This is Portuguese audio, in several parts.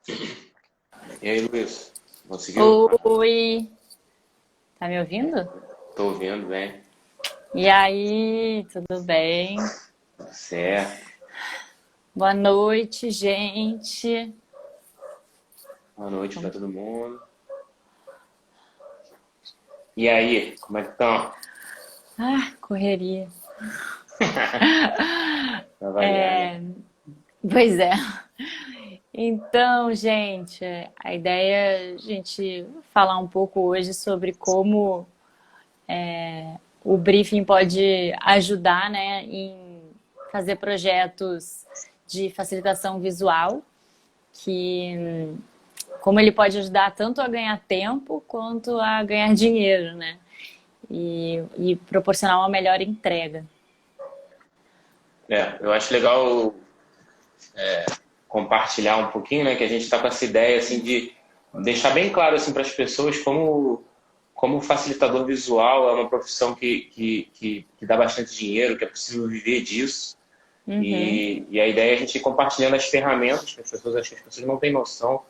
E aí, Luiz? Conseguiu? Oi, tá me ouvindo? Tô ouvindo bem. E aí, tudo bem? Certo. Boa noite, gente. Boa noite pra todo mundo. E aí, como é que estão? Ah, correria. Pra variar, né? Pois é. Então, gente, a ideia é a gente falar um pouco hoje sobre como o briefing pode ajudar, né, em fazer projetos de facilitação visual, que como ele pode ajudar tanto a ganhar tempo quanto a ganhar dinheiro, né? E proporcionar uma melhor entrega. Eu acho legal compartilhar um pouquinho, né? Que a gente está com essa ideia, assim, de deixar bem claro, assim, para as pessoas como facilitador visual é uma profissão que dá bastante dinheiro, que é possível viver disso. Uhum. E a ideia é a gente ir compartilhando as ferramentas que as pessoas, acho que as pessoas não têm noção.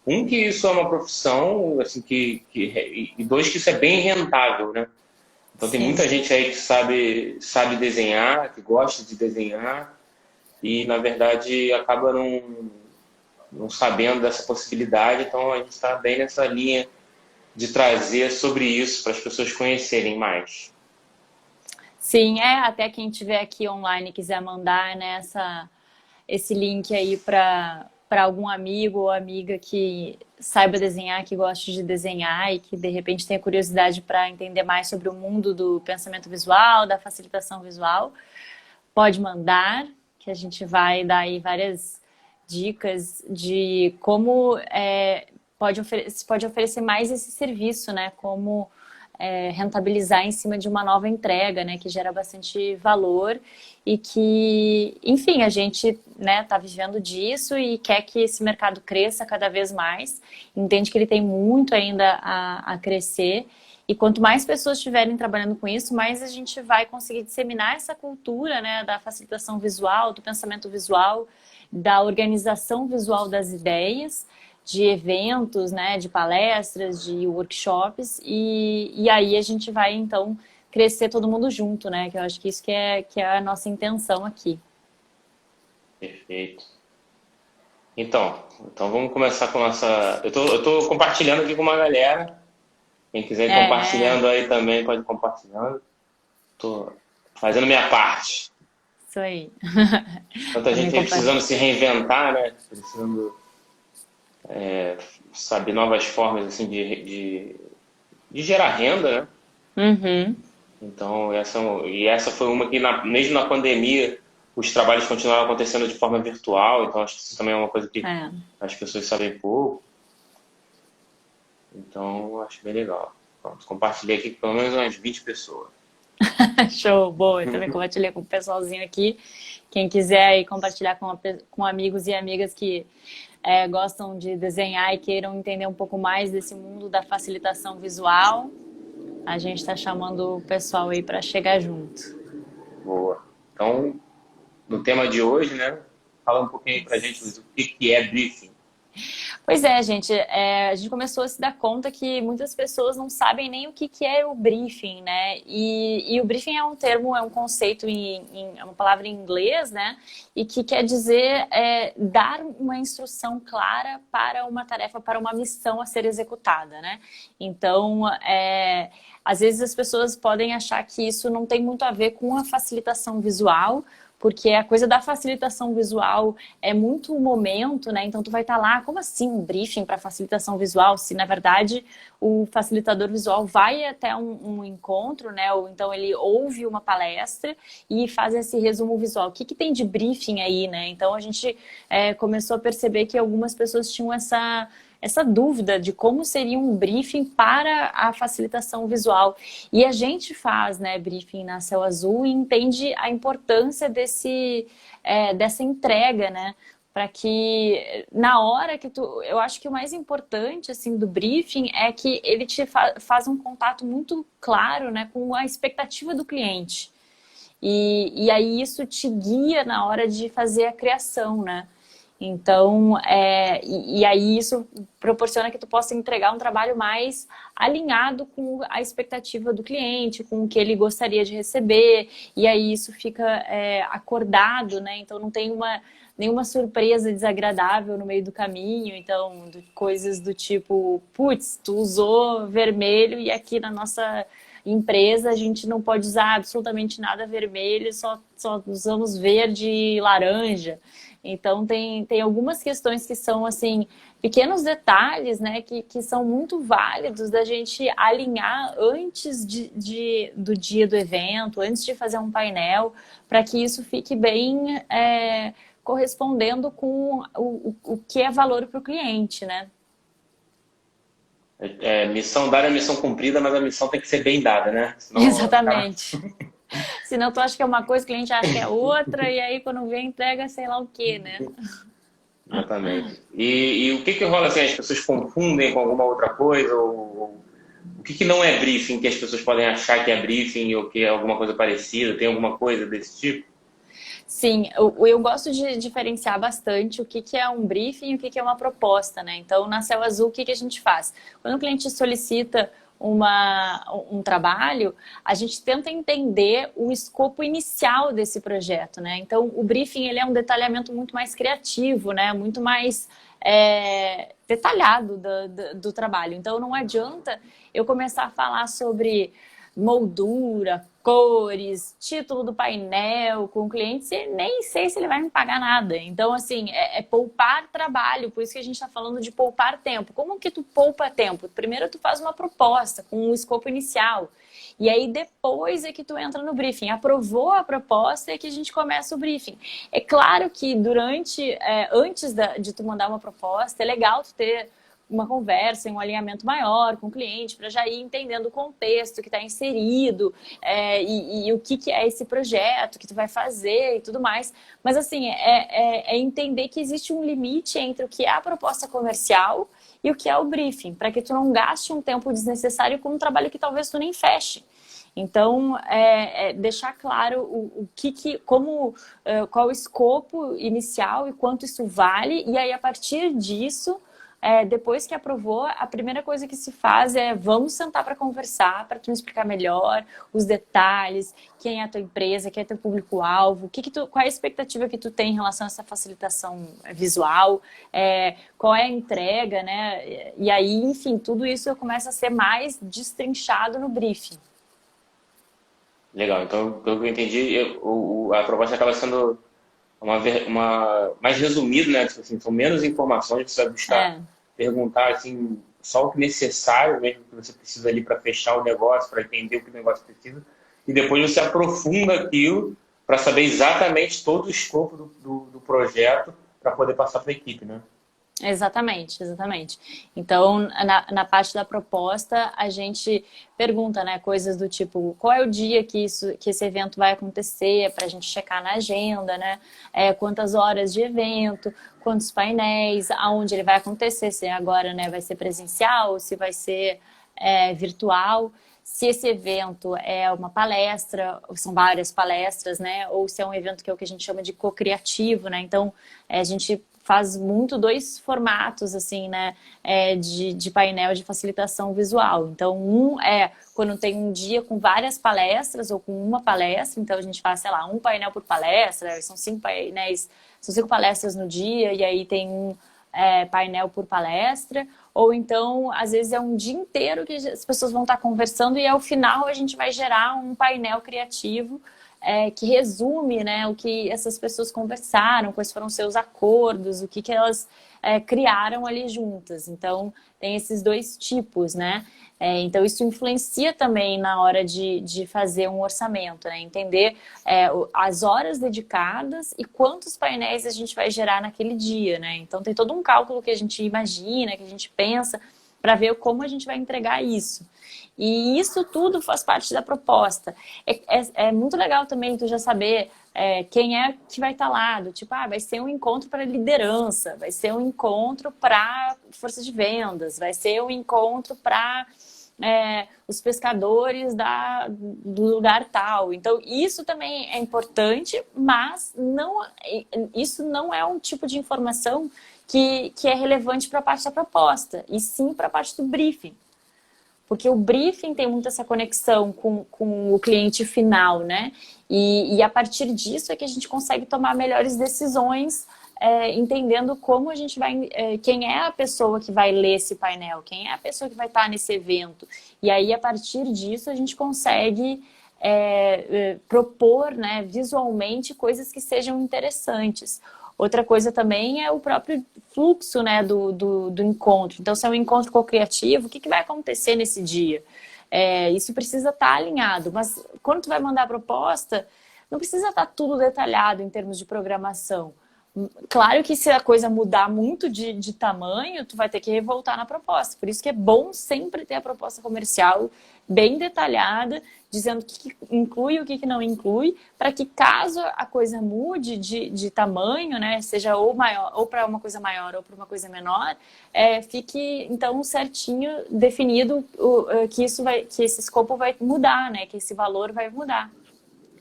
Um, que isso é uma profissão, assim, e dois, que isso é bem rentável, né? Então tem Sim. muita gente aí que sabe desenhar, que gosta de desenhar e, na verdade, acaba não sabendo dessa possibilidade. Então a gente está bem nessa linha de trazer sobre isso para as pessoas conhecerem mais. Sim, até quem tiver aqui online e quiser mandar nessa esse link aí para algum amigo ou amiga que saiba desenhar, que goste de desenhar e que de repente tenha curiosidade para entender mais sobre o mundo do pensamento visual, da facilitação visual, pode mandar, que a gente vai dar aí várias dicas de como se pode oferecer mais esse serviço, né? Como rentabilizar em cima de uma nova entrega, né? Que gera bastante valor e que, enfim, a gente, né, tá vivendo disso e quer que esse mercado cresça cada vez mais. Entende que ele tem muito ainda a crescer. E quanto mais pessoas estiverem trabalhando com isso, mais a gente vai conseguir disseminar essa cultura, né, da facilitação visual, do pensamento visual, da organização visual das ideias, de eventos, né, de palestras, de workshops, e aí a gente vai, então, crescer todo mundo junto, né, que eu acho que isso que é a nossa intenção aqui. Perfeito. Então vamos começar com a nossa. Eu tô compartilhando aqui com uma galera. Quem quiser ir É, compartilhando aí também, pode ir compartilhando. Tô fazendo minha parte. isso aí. Tanta Também gente aí compartilho. precisando se reinventar, né? Precisando saber novas formas assim de gerar renda, né? Uhum. Então essa foi uma que mesmo na pandemia os trabalhos continuaram acontecendo de forma virtual. Então acho que isso também é uma coisa que É. as pessoas sabem pouco. Então acho bem legal. Pronto, compartilhei aqui com pelo menos umas 20 pessoas. Show, boa. Eu também compartilhei com o pessoalzinho aqui. Quem quiser aí compartilhar com amigos e amigas que gostam de desenhar e queiram entender um pouco mais desse mundo da facilitação visual, a gente está chamando o pessoal aí para chegar junto. Boa. Então, no tema de hoje, né? Fala um pouquinho aí pra gente, Luiz, o que é briefing. Pois é, gente, a gente começou a se dar conta que muitas pessoas não sabem nem o que é o briefing, né? E o briefing é um termo, é um conceito, é uma palavra em inglês, né? E que quer dizer dar uma instrução clara para uma tarefa, para uma missão a ser executada, né? Então, às vezes as pessoas podem achar que isso não tem muito a ver com a facilitação visual, porque a coisa da facilitação visual é muito o momento, né? Então tu vai estar lá, como assim um briefing para facilitação visual? Se na verdade o facilitador visual vai até um encontro, né? Ou então ele ouve uma palestra e faz esse resumo visual. O que tem de briefing aí, né? Então a gente começou a perceber que algumas pessoas tinham essa dúvida de como seria um briefing para a facilitação visual. E a gente faz, né, briefing na Céu Azul e entende a importância dessa entrega, né? Para que na hora que eu acho que o mais importante assim do briefing é que ele faz um contato muito claro, né, com a expectativa do cliente. E aí isso te guia na hora de fazer a criação, né? Então, e aí isso proporciona que tu possa entregar um trabalho mais alinhado com a expectativa do cliente, com o que ele gostaria de receber, e aí isso fica acordado, né? Então não tem nenhuma surpresa desagradável no meio do caminho, então coisas do tipo, putz, tu usou vermelho e aqui na nossa empresa a gente não pode usar absolutamente nada vermelho, só usamos verde e laranja. Então, tem algumas questões que são, assim, pequenos detalhes, né, que são muito válidos da gente alinhar antes do dia do evento, antes de fazer um painel, para que isso fique bem correspondendo com o que é valor para o cliente, né? Missão dada é missão cumprida, mas a missão tem que ser bem dada, né? Senão, Exatamente. Senão tu acha que é uma coisa, o cliente acha que é outra, e aí quando vem entrega sei lá o quê, né? exatamente. E o que rola assim? As pessoas confundem com alguma outra coisa? Ou o que não é briefing que as pessoas podem achar que é briefing ou que é alguma coisa parecida? Tem alguma coisa desse tipo? Sim, eu gosto de diferenciar bastante o que é um briefing e o que é uma proposta, né? Então, na Céu Azul, o que a gente faz? Quando o cliente solicita um trabalho, a gente tenta entender o escopo inicial desse projeto, né? Então, o briefing ele é um detalhamento muito mais criativo, né? Muito mais detalhado do trabalho. Então, não adianta eu começar a falar sobre moldura, cores, título do painel com o cliente, nem sei se ele vai me pagar nada. Então, assim, é poupar trabalho, por isso que a gente está falando de poupar tempo. Como que tu poupa tempo? Primeiro tu faz uma proposta com um escopo inicial, e aí depois é que tu entra no briefing. Aprovou a proposta é que a gente começa o briefing. É claro que antes de tu mandar uma proposta, é legal tu ter uma conversa, um alinhamento maior com o cliente, para já ir entendendo o contexto que está inserido e o que é esse projeto que tu vai fazer e tudo mais. Mas, assim, entender que existe um limite entre o que é a proposta comercial e o que é o briefing, para que tu não gaste um tempo desnecessário com um trabalho que talvez tu nem feche. Então, deixar claro qual o escopo inicial e quanto isso vale, e aí, a partir disso, depois que aprovou, a primeira coisa que se faz é vamos sentar para conversar, para tu me explicar melhor os detalhes, quem é a tua empresa, quem é teu público-alvo, qual é a expectativa que tu tem em relação a essa facilitação visual, qual é a entrega, né? E aí, enfim, tudo isso começa a ser mais destrinchado no briefing. Legal, então, pelo que eu entendi, a proposta acaba sendo mais resumido, né? Tipo assim, são menos informações, você vai buscar perguntar assim, só o que necessário mesmo que você precisa ali para fechar o negócio, para entender o que o negócio precisa, e depois você aprofunda aquilo para saber exatamente todo o escopo do projeto para poder passar para a equipe, né? Exatamente, exatamente. Então, na parte da proposta, a gente pergunta, né, coisas do tipo, qual é o dia que esse evento vai acontecer, para a gente checar na agenda, né? Quantas horas de evento, quantos painéis, aonde ele vai acontecer, se agora, né, vai ser presencial, se vai ser virtual, se esse evento é uma palestra, ou são várias palestras, né? Ou se é um evento que é o que a gente chama de co-criativo, né? Então, a gente faz muito dois formatos, assim, né, de painel de facilitação visual. Então, um é quando tem um dia com várias palestras ou com uma palestra, então a gente faz, sei lá, um painel por palestra, são 5 painéis, são 5 palestras no dia, e aí tem um painel por palestra, ou então, às vezes é um dia inteiro que as pessoas vão estar conversando e ao final a gente vai gerar um painel criativo que resume, né, o que essas pessoas conversaram, quais foram seus acordos, o que elas criaram ali juntas. Então, tem esses dois tipos, né? Então, isso influencia também na hora de fazer um orçamento, né? Entender as horas dedicadas e quantos painéis a gente vai gerar naquele dia, né? Então, tem todo um cálculo que a gente imagina, que a gente pensa, para ver como a gente vai entregar isso. E isso tudo faz parte da proposta. É muito legal também tu já saber quem é que vai estar lá. Tipo, vai ser um encontro para liderança, vai ser um encontro para força de vendas, vai ser um encontro para os pescadores do lugar tal. Então, isso também é importante, mas isso não é um tipo de informação que é relevante para a parte da proposta, e sim para a parte do briefing. Porque o briefing tem muito essa conexão com o cliente final, né? E a partir disso é que a gente consegue tomar melhores decisões, entendendo como a gente vai... quem é a pessoa que vai ler esse painel, quem é a pessoa que vai estar nesse evento. E aí, a partir disso, a gente consegue propor, né, visualmente coisas que sejam interessantes. Outra coisa também é o próprio fluxo, né, do encontro. Então, se é um encontro co-criativo, o que vai acontecer nesse dia? Isso precisa estar alinhado, mas quando tu vai mandar a proposta, não precisa estar tudo detalhado em termos de programação. Claro que se a coisa mudar muito de tamanho, tu vai ter que voltar na proposta. Por isso que é bom sempre ter a proposta comercial bem detalhada, dizendo o que inclui e o que não inclui, para que caso a coisa mude de tamanho, né, seja ou maior, ou para uma coisa maior ou para uma coisa menor, fique então certinho definido que esse escopo vai mudar, né, que esse valor vai mudar.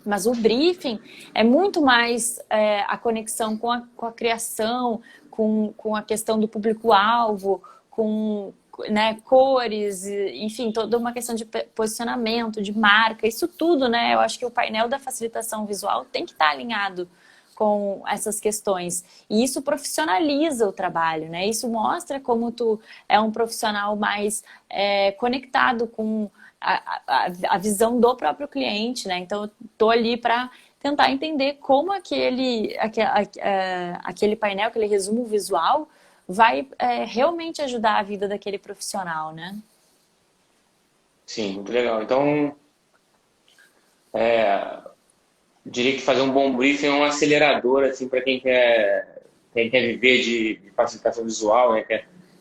Mas o briefing é muito mais a conexão com a criação, com a questão do público-alvo, com, né, cores, enfim, toda uma questão de posicionamento, de marca, isso tudo, né? Eu acho que o painel da facilitação visual tem que estar alinhado com essas questões. E isso profissionaliza o trabalho, né? Isso mostra como tu é um profissional mais conectado com a visão do próprio cliente, né? Então, eu tô ali para tentar entender como aquele painel, aquele resumo visual vai realmente ajudar a vida daquele profissional, né? Sim, muito legal. Então, diria que fazer um bom briefing é um acelerador assim, para quem quer viver de facilitação visual, né?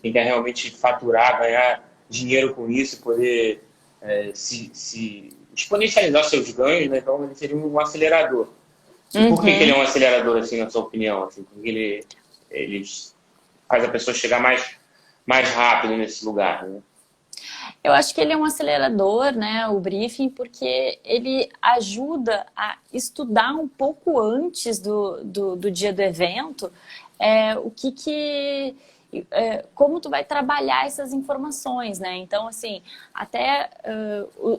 Quem quer realmente faturar, ganhar dinheiro com isso, poder se exponencializar seus ganhos, né? Então ele seria um acelerador. E por que ele é um acelerador, assim, na sua opinião? Assim, porque ele faz a pessoa chegar mais rápido nesse lugar, né? Eu acho que ele é um acelerador, né, o briefing, porque ele ajuda a estudar um pouco antes do dia do evento como tu vai trabalhar essas informações, né? Então, assim, até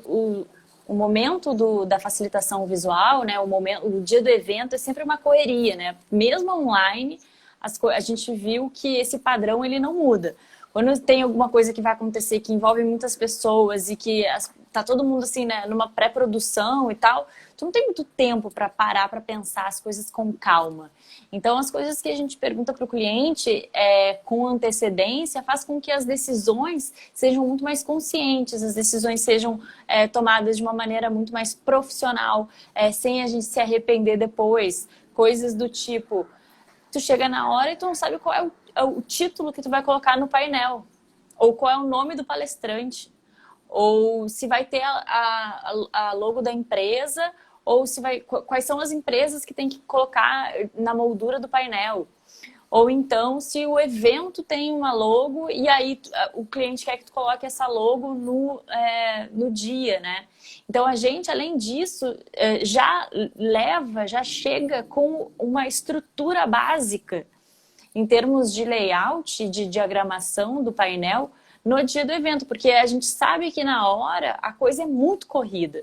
o momento da facilitação visual, né, o dia do evento é sempre uma correria, né? Mesmo online, a gente viu que esse padrão ele não muda. Quando tem alguma coisa que vai acontecer que envolve muitas pessoas e que tá todo mundo assim, né, numa pré-produção e tal, tu não tem muito tempo para parar para pensar as coisas com calma. Então, as coisas que a gente pergunta para o cliente com antecedência faz com que as decisões sejam muito mais conscientes, as decisões sejam tomadas de uma maneira muito mais profissional, sem a gente se arrepender depois. Coisas do tipo, tu chega na hora e tu não sabe qual é o título que tu vai colocar no painel, ou qual é o nome do palestrante, ou se vai ter a logo da empresa, ou quais são as empresas que tem que colocar na moldura do painel. Ou então, se o evento tem uma logo e aí o cliente quer que tu coloque essa logo no dia, né? Então, a gente, além disso, já chega com uma estrutura básica em termos de layout, de diagramação do painel no dia do evento, porque a gente sabe que na hora a coisa é muito corrida.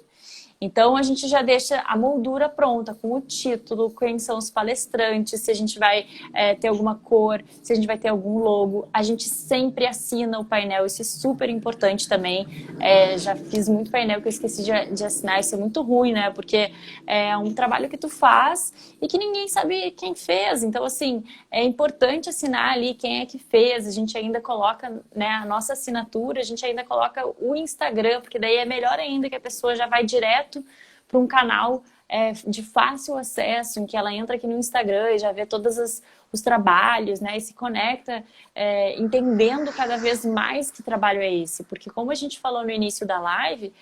Então, a gente já deixa a moldura pronta, com o título, quem são os palestrantes, se a gente vai ter alguma cor, se a gente vai ter algum logo. A gente sempre assina o painel, isso é super importante também. Já fiz muito painel que eu esqueci de assinar, isso é muito ruim, né? Porque é um trabalho que tu faz e que ninguém sabe quem fez. Então, assim, é importante assinar ali quem é que fez. A gente ainda coloca, né, a nossa assinatura, a gente ainda coloca o Instagram, porque daí é melhor ainda que a pessoa já vai direto para um canal de fácil acesso, em que ela entra aqui no Instagram e já vê todos os trabalhos, né? E se conecta entendendo cada vez mais que trabalho é esse. Porque como a gente falou no início da live,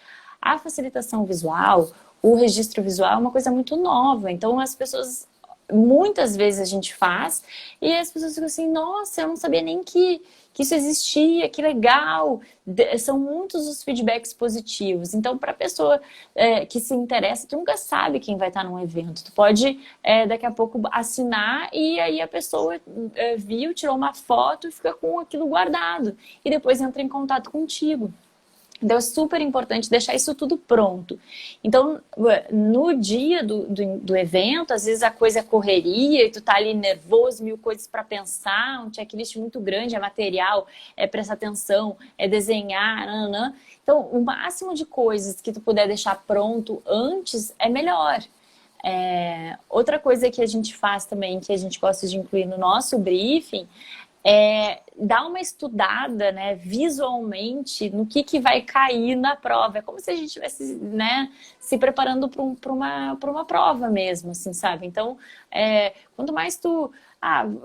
a facilitação visual, o registro visual é uma coisa muito nova. Então as pessoas, muitas vezes a gente faz e as pessoas ficam assim, nossa, eu não sabia nem que que isso existia, que legal. São muitos os feedbacks positivos. Então, para a pessoa que se interessa, tu nunca sabe quem vai estar num evento. Tu pode, daqui a pouco, assinar e aí a pessoa viu, tirou uma foto e fica com aquilo guardado. E depois entra em contato contigo. Então é super importante deixar isso tudo pronto. Então, no dia do evento, às vezes a coisa é correria e tu tá ali nervoso, mil coisas para pensar, um checklist muito grande, é material, é prestar atenção, é desenhar, nanã. Então, o máximo de coisas que tu puder deixar pronto antes é melhor. Outra coisa que a gente faz também, que a gente gosta de incluir no nosso briefing, dar uma estudada, né, visualmente no que vai cair na prova. É como se a gente estivesse, né, se preparando para uma prova mesmo, assim, sabe? Então, quanto mais tu...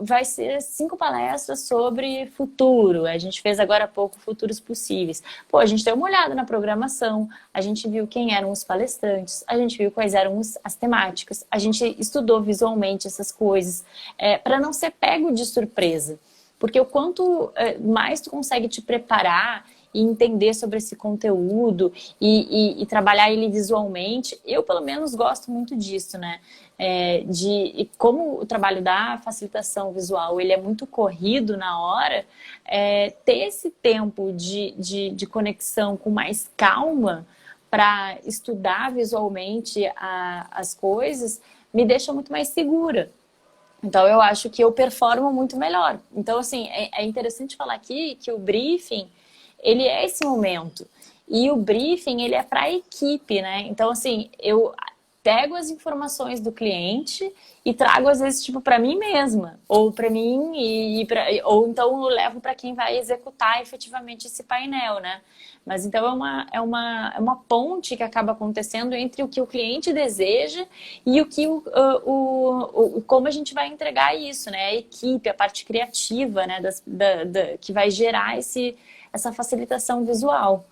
vai ser 5 palestras sobre futuro. A gente fez agora há pouco futuros possíveis. Pô, a gente deu uma olhada na programação, a gente viu quem eram os palestrantes, a gente viu quais eram as temáticas, a gente estudou visualmente essas coisas, para não ser pego de surpresa. Porque o quanto mais tu consegue te preparar e entender sobre esse conteúdo e trabalhar ele visualmente, eu pelo menos gosto muito disso, né? E como o trabalho da facilitação visual ele é muito corrido na hora, ter esse tempo de conexão com mais calma para estudar visualmente as coisas me deixa muito mais segura. Então, eu acho que eu performo muito melhor. Então, assim, é interessante falar aqui que o briefing, ele é esse momento. E o briefing, ele é para a equipe, né? Então, assim, eu pego as informações do cliente e trago, às vezes, tipo, para mim mesma. Ou para mim, ou então eu levo para quem vai executar efetivamente esse painel, né? Mas então é uma ponte que acaba acontecendo entre o que o cliente deseja e o que como a gente vai entregar isso, né? A equipe, a parte criativa, né? Que vai gerar essa facilitação visual.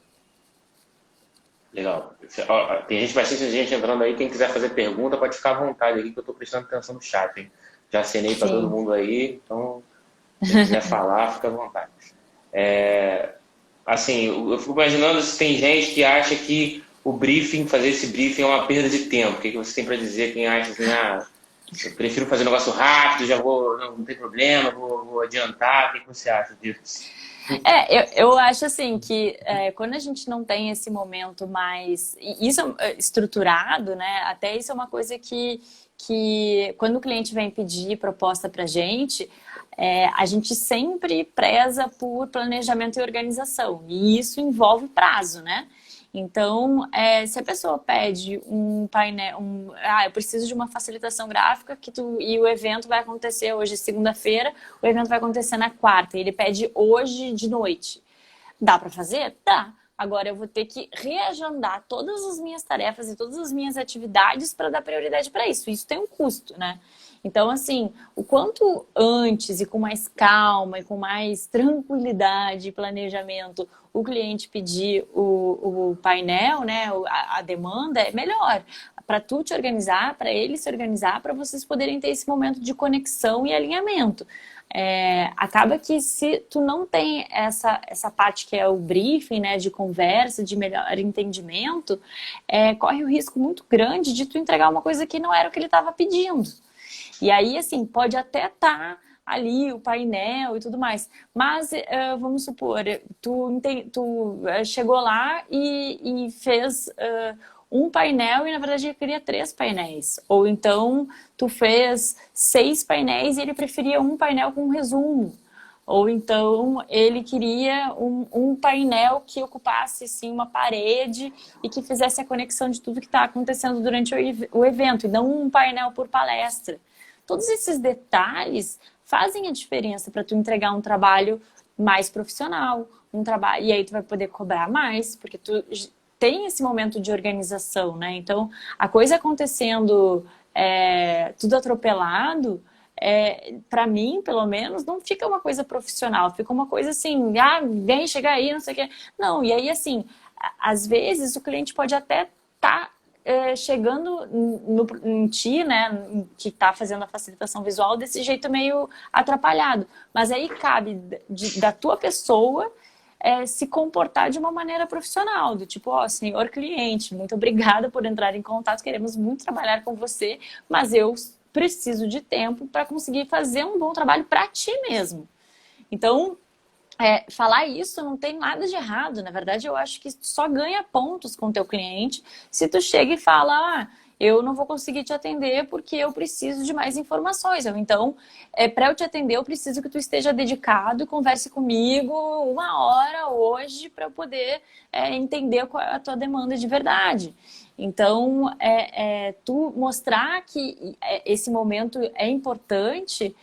Legal. Ó, tem bastante gente entrando aí. Quem quiser fazer pergunta, pode ficar à vontade aqui, que eu estou prestando atenção no chat, hein? Já assinei para todo mundo aí, então quem quiser falar, fica à vontade. Assim, eu fico imaginando se tem gente que acha que fazer esse briefing é uma perda de tempo. O que você tem para dizer? Quem acha assim, eu prefiro fazer um negócio rápido, já vou, não tem problema, vou adiantar. O que você acha disso? Eu acho assim que quando a gente não tem esse momento mais isso estruturado, né? Até isso é uma coisa que quando o cliente vem pedir proposta pra gente, a gente sempre preza por planejamento e organização. E isso envolve prazo, né? Então, se a pessoa pede um painel, eu preciso de uma facilitação gráfica e o evento vai acontecer hoje, segunda-feira, o evento vai acontecer na quarta, e ele pede hoje de noite. Dá para fazer? Dá. Agora eu vou ter que reagendar todas as minhas tarefas e todas as minhas atividades para dar prioridade para isso. Isso tem um custo, né? Então, assim, o quanto antes e com mais calma e com mais tranquilidade e planejamento o cliente pedir o painel, né, a demanda, é melhor. Para tu te organizar, para ele se organizar, para vocês poderem ter esse momento de conexão e alinhamento. Acaba que se tu não tem essa parte que é o briefing, né, de conversa, de melhor entendimento, corre o risco muito grande de tu entregar uma coisa que não era o que ele estava pedindo. E aí, assim, pode até estar ali o painel e tudo mais, mas vamos supor, tu chegou lá e fez um painel e na verdade ele queria 3 painéis, ou então tu fez 6 painéis e ele preferia um painel com um resumo, ou então ele queria um painel que ocupasse sim uma parede e que fizesse a conexão de tudo que está acontecendo durante o evento, e não um painel por palestra. Todos esses detalhes fazem a diferença para tu entregar um trabalho mais profissional, e aí tu vai poder cobrar mais, porque tu tem esse momento de organização, né? Então, a coisa acontecendo tudo atropelado, para mim, pelo menos, não fica uma coisa profissional, fica uma coisa assim, vem, chega aí, não sei o quê. Não, e aí assim, às vezes o cliente pode até estar chegando em ti, né, que está fazendo a facilitação visual desse jeito meio atrapalhado. Mas aí cabe da tua pessoa se comportar de uma maneira profissional, do tipo, ó, senhor cliente, muito obrigada por entrar em contato, queremos muito trabalhar com você, mas eu preciso de tempo para conseguir fazer um bom trabalho para ti mesmo. Então, falar isso não tem nada de errado. Na verdade, eu acho que tu só ganha pontos com o teu cliente se tu chega e fala, eu não vou conseguir te atender porque eu preciso de mais informações. Ou então, para eu te atender, eu preciso que tu esteja dedicado e converse comigo 1 hora hoje para eu poder entender qual é a tua demanda de verdade. Então, tu mostrar que esse momento é importante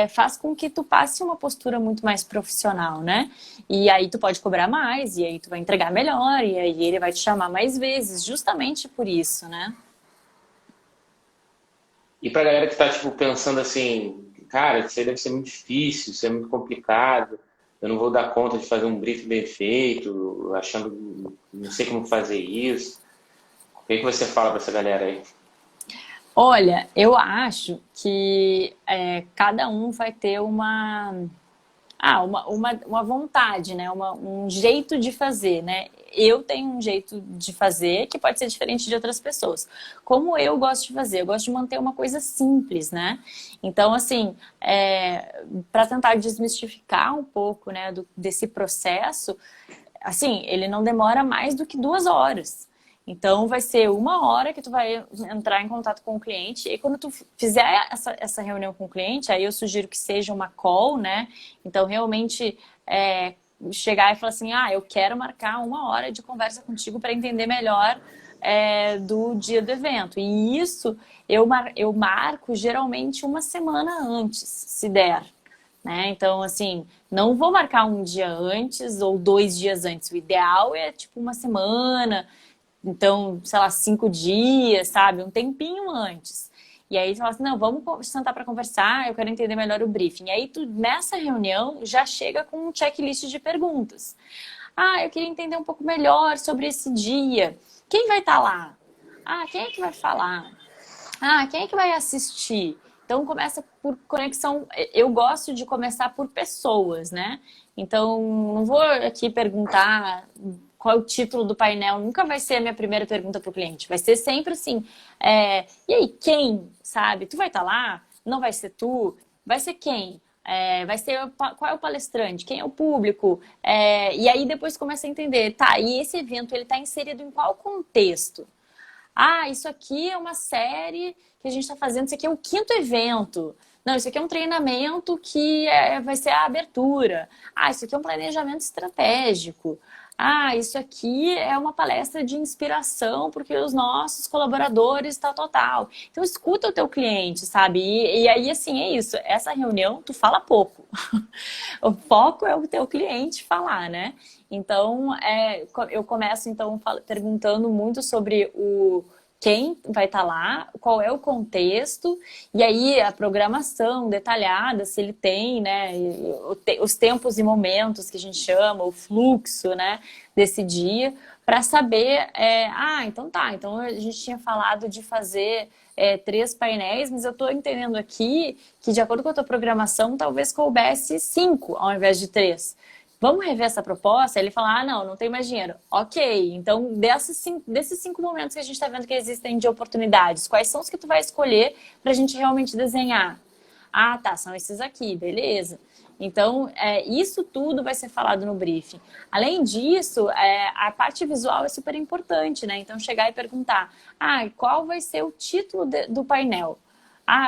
faz com que tu passe uma postura muito mais profissional, né? E aí tu pode cobrar mais, e aí tu vai entregar melhor, e aí ele vai te chamar mais vezes, justamente por isso, né? E pra galera que tá, tipo, pensando assim, cara, isso aí deve ser muito difícil, isso é muito complicado, eu não vou dar conta de fazer um briefing bem feito, achando, não sei como fazer isso. O que você fala pra essa galera aí? Olha, eu acho que cada um vai ter uma vontade, né? Um jeito de fazer, né? Eu tenho um jeito de fazer que pode ser diferente de outras pessoas. Como eu gosto de fazer? Eu gosto de manter uma coisa simples, né? Então, assim, para tentar desmistificar um pouco, né, desse processo, assim, ele não demora mais do que 2 horas. Então, vai ser 1 hora que tu vai entrar em contato com o cliente e quando tu fizer essa reunião com o cliente, aí eu sugiro que seja uma call, né? Então, realmente, chegar e falar assim, eu quero marcar 1 hora de conversa contigo para entender melhor do dia do evento. E isso eu marco geralmente 1 semana antes, se der. Né? Então, assim, não vou marcar um dia antes ou 2 dias antes. O ideal é tipo 1 semana, então, sei lá, 5 dias, sabe? Um tempinho antes. E aí tu fala assim, não, vamos sentar para conversar, eu quero entender melhor o briefing. E aí tu, nessa reunião, já chega com um checklist de perguntas. Eu queria entender um pouco melhor sobre esse dia. Quem vai estar lá? Quem é que vai falar? Quem é que vai assistir? Então começa por conexão. Eu gosto de começar por pessoas, né? Então não vou aqui perguntar qual é o título do painel. Nunca vai ser a minha primeira pergunta para o cliente. Vai ser sempre assim. E aí, quem? Sabe? Tu vai estar lá? Não vai ser tu? Vai ser quem? Vai ser qual é o palestrante? Quem é o público? E aí depois começa a entender. Tá, e esse evento ele está inserido em qual contexto? Isso aqui é uma série que a gente está fazendo, isso aqui é o 5º evento. Não, isso aqui é um treinamento que vai ser a abertura. Isso aqui é um planejamento estratégico. Isso aqui é uma palestra de inspiração porque os nossos colaboradores tal. Então, escuta o teu cliente, sabe? E aí, assim, é isso. Essa reunião, tu fala pouco. O foco é o teu cliente falar, né? Então, eu começo, então, perguntando muito sobre quem vai estar lá, qual é o contexto, e aí a programação detalhada, se ele tem, né, os tempos e momentos que a gente chama, o fluxo, né, desse dia, para saber, então tá, então a gente tinha falado de fazer 3 painéis, mas eu estou entendendo aqui que de acordo com a tua programação, talvez coubesse 5 ao invés de 3. Vamos rever essa proposta? Ele fala, não tem mais dinheiro. Ok, então desses 5 momentos que a gente está vendo que existem de oportunidades, quais são os que tu vai escolher para a gente realmente desenhar? Tá, são esses aqui, beleza. Então, isso tudo vai ser falado no briefing. Além disso, a parte visual é super importante, né? Então, chegar e perguntar, qual vai ser o título do painel?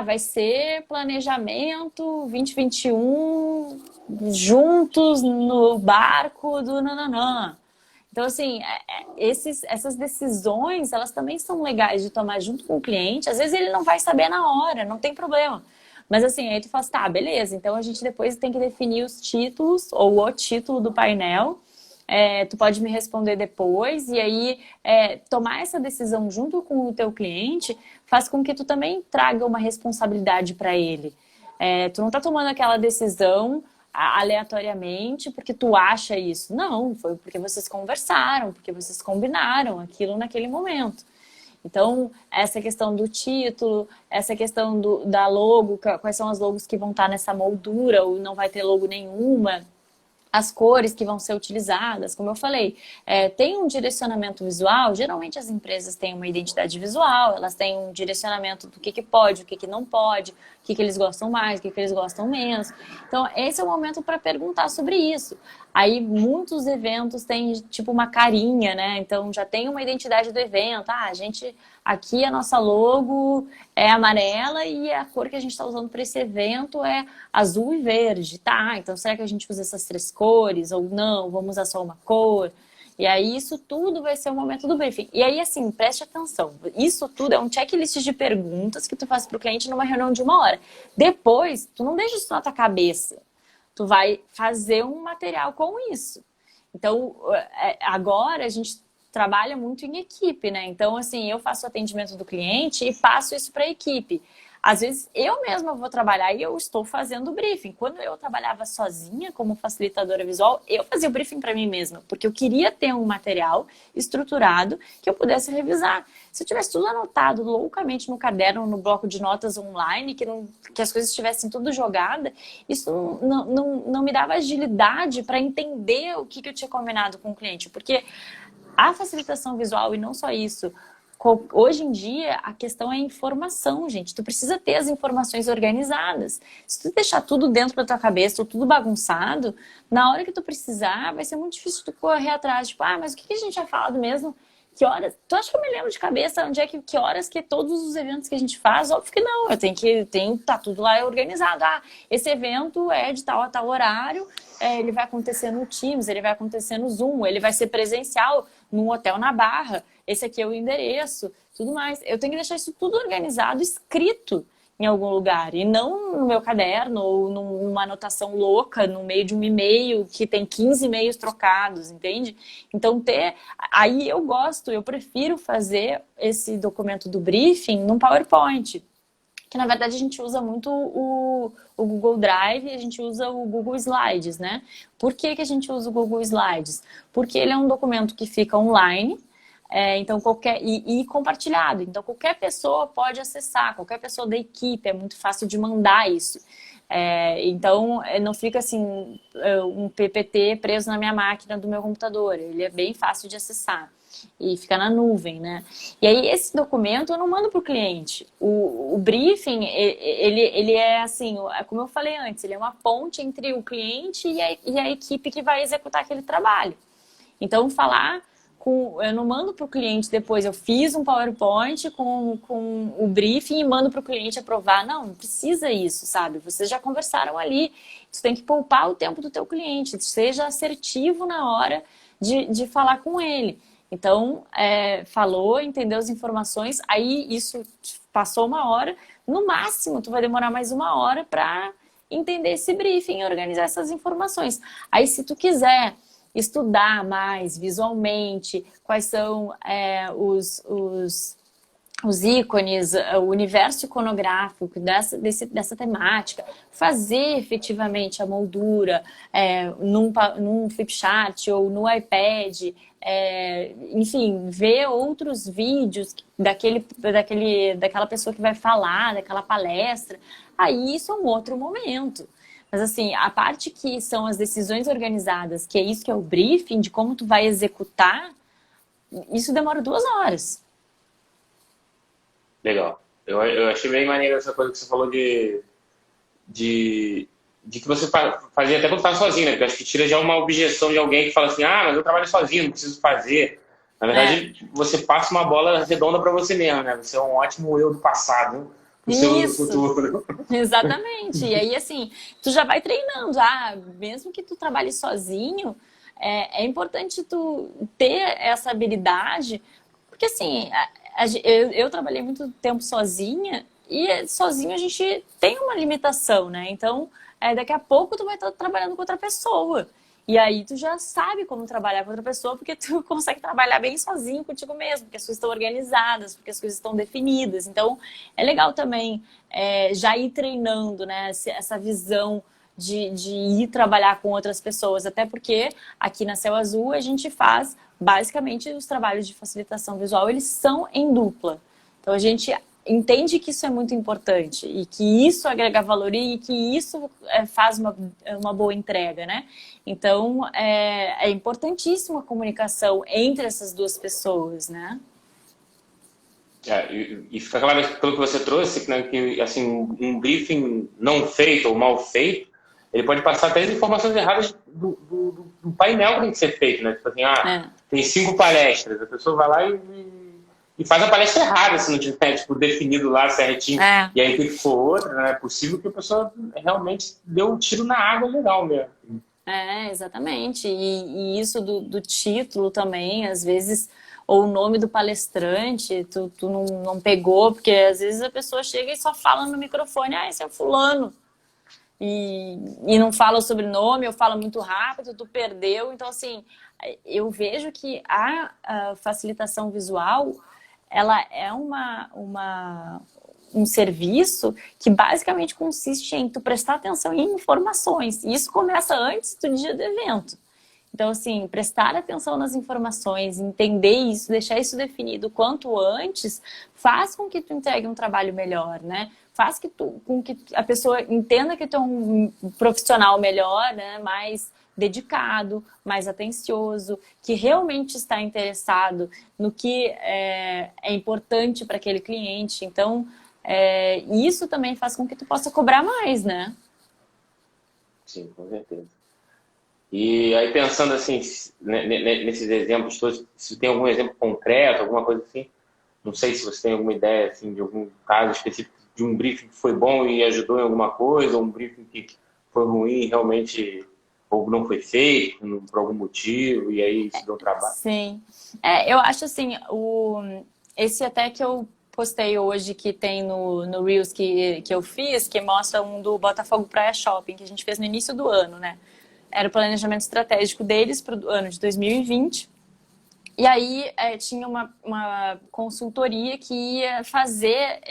Vai ser Planejamento 2021 juntos no barco do nananã. Então, assim, essas decisões, elas também são legais de tomar junto com o cliente. Às vezes ele não vai saber na hora, não tem problema. Mas assim, aí tu fala assim, tá, beleza. Então a gente depois tem que definir os títulos ou o título do painel. Tu pode me responder depois e aí tomar essa decisão junto com o teu cliente faz com que tu também traga uma responsabilidade para ele. Tu não tá tomando aquela decisão aleatoriamente porque tu acha isso. Não, foi porque vocês conversaram, porque vocês combinaram aquilo naquele momento. Então, essa questão do título, essa questão da logo, quais são as logos que vão estar nessa moldura ou não vai ter logo nenhuma, as cores que vão ser utilizadas, como eu falei, tem um direcionamento visual. Geralmente as empresas têm uma identidade visual, elas têm um direcionamento do que pode, o que não pode, o que eles gostam mais, o que eles gostam menos. Então, esse é o momento para perguntar sobre isso. Aí, muitos eventos têm, tipo, uma carinha, né? Então, já tem uma identidade do evento. Ah, aqui a nossa logo é amarela e a cor que a gente está usando para esse evento é azul e verde. Tá, então será que a gente usa essas 3 cores ou não? Vamos usar só uma cor? E aí, isso tudo vai ser o momento do briefing. E aí, assim, preste atenção. Isso tudo é um checklist de perguntas que tu faz para o cliente numa reunião de 1 hora. Depois, tu não deixa isso na tua cabeça. Tu vai fazer um material com isso. Então, agora a gente trabalha muito em equipe, né? Então, assim, eu faço o atendimento do cliente e passo isso para a equipe. Às vezes, eu mesma vou trabalhar e eu estou fazendo o briefing. Quando eu trabalhava sozinha como facilitadora visual, eu fazia o briefing para mim mesma, porque eu queria ter um material estruturado que eu pudesse revisar. Se eu tivesse tudo anotado loucamente no caderno, no bloco de notas online, que as coisas estivessem tudo jogada, isso não me dava agilidade para entender o que eu tinha combinado com o cliente. Porque a facilitação visual, e não só isso, hoje em dia a questão é informação, gente. Tu precisa ter as informações organizadas. Se tu deixar tudo dentro da tua cabeça, ou tudo bagunçado, na hora que tu precisar, vai ser muito difícil tu correr atrás. Tipo, mas o que a gente tinha falado mesmo? Que horas? Tu acha que eu me lembro de cabeça onde é que horas que todos os eventos que a gente faz? Óbvio que não, tá tudo lá organizado. Esse evento é de tal a tal horário, ele vai acontecer no Teams, ele vai acontecer no Zoom, ele vai ser presencial num hotel na Barra, esse aqui é o endereço, tudo mais. Eu tenho que deixar isso tudo organizado, escrito em algum lugar, e não no meu caderno ou numa anotação louca no meio de um e-mail que tem 15 e-mails trocados, entende? Então aí eu prefiro fazer esse documento do briefing num PowerPoint, que na verdade a gente usa muito o Google Drive e a gente usa o Google Slides, né? Por que a gente usa o Google Slides? Porque ele é um documento que fica online, então e compartilhado. Então qualquer pessoa pode acessar, qualquer pessoa da equipe, é muito fácil de mandar isso. Então não fica assim um PPT preso na minha máquina do meu computador, ele é bem fácil de acessar. E fica na nuvem, né? E aí esse documento eu não mando para o cliente. O briefing, ele é assim, como eu falei antes, ele é uma ponte entre o cliente e a equipe que vai executar aquele trabalho. Então eu não mando para o cliente depois, eu fiz um PowerPoint com o briefing e mando para o cliente aprovar. Não precisa isso, sabe? Vocês já conversaram ali, você tem que poupar o tempo do teu cliente, seja assertivo na hora de falar com ele. Então, falou, entendeu as informações, aí isso passou 1 hora, no máximo tu vai demorar mais 1 hora para entender esse briefing e organizar essas informações. Aí se tu quiser estudar mais visualmente, quais são os ícones, o universo iconográfico dessa temática, fazer efetivamente a moldura num flipchart ou no iPad, enfim, ver outros vídeos daquela pessoa que vai falar, daquela palestra, aí isso é um outro momento. Mas assim, a parte que são as decisões organizadas, que é isso que é o briefing, de como tu vai executar, isso demora 2 horas. Legal. Eu achei bem maneiro essa coisa que você falou de que você fazia até quando estava sozinho, né? Porque acho que tira já uma objeção de alguém que fala assim, mas eu trabalho sozinho, não preciso fazer. Na verdade, você passa uma bola redonda para você mesmo, né? Você é um ótimo eu do passado, pro seu do futuro. Exatamente. E aí, assim, tu já vai treinando. Mesmo que tu trabalhe sozinho, é importante tu ter essa habilidade, porque assim, eu trabalhei muito tempo sozinha e sozinho a gente tem uma limitação, né? Então, daqui a pouco tu vai estar trabalhando com outra pessoa. E aí tu já sabe como trabalhar com outra pessoa, porque tu consegue trabalhar bem sozinho contigo mesmo, porque as coisas estão organizadas, porque as coisas estão definidas. Então, é legal também já ir treinando, né, essa visão de ir trabalhar com outras pessoas, até porque aqui na Céu Azul a gente faz, basicamente, os trabalhos de facilitação visual, eles são em dupla. Então a gente entende que isso é muito importante e que isso agrega valor e que isso faz uma boa entrega, né? Então é importantíssima a comunicação entre essas duas pessoas, né? E fica claro pelo que você trouxe, né, que assim, um briefing não feito ou mal feito, ele pode passar até as informações erradas do painel que tem que ser feito, né? Tipo assim, tem 5 palestras, a pessoa vai lá e faz a palestra errada se não tiver tipo, definido lá certinho. E aí tem que for outra, né? É possível que a pessoa realmente deu um tiro na água legal mesmo. Exatamente. E isso do título também, às vezes, ou o nome do palestrante, tu não pegou, porque às vezes a pessoa chega e só fala no microfone, esse é fulano. E não fala o sobrenome, ou fala muito rápido, tu perdeu. Então, assim, eu vejo que a facilitação visual, ela é um serviço que basicamente consiste em tu prestar atenção em informações. E isso começa antes do dia do evento. Então, assim, prestar atenção nas informações, entender isso, deixar isso definido quanto antes, faz com que tu entregue um trabalho melhor, né? Faz com que a pessoa entenda que tu é um profissional melhor, né? Mais dedicado, mais atencioso, que realmente está interessado no que é importante para aquele cliente. Então, isso também faz com que tu possa cobrar mais, né? Sim, com certeza. E aí pensando assim, nesses exemplos todos, se tem algum exemplo concreto, alguma coisa assim, não sei se você tem alguma ideia assim, de algum caso específico de um briefing que foi bom e ajudou em alguma coisa, ou um briefing que foi ruim e realmente ou não foi feito por algum motivo e aí isso deu trabalho. Sim. Eu acho assim, esse até que eu postei hoje que tem no Reels que eu fiz, que mostra um do Botafogo Praia Shopping, que a gente fez no início do ano, né? Era o planejamento estratégico deles para o ano de 2020. E aí tinha uma consultoria que ia fazer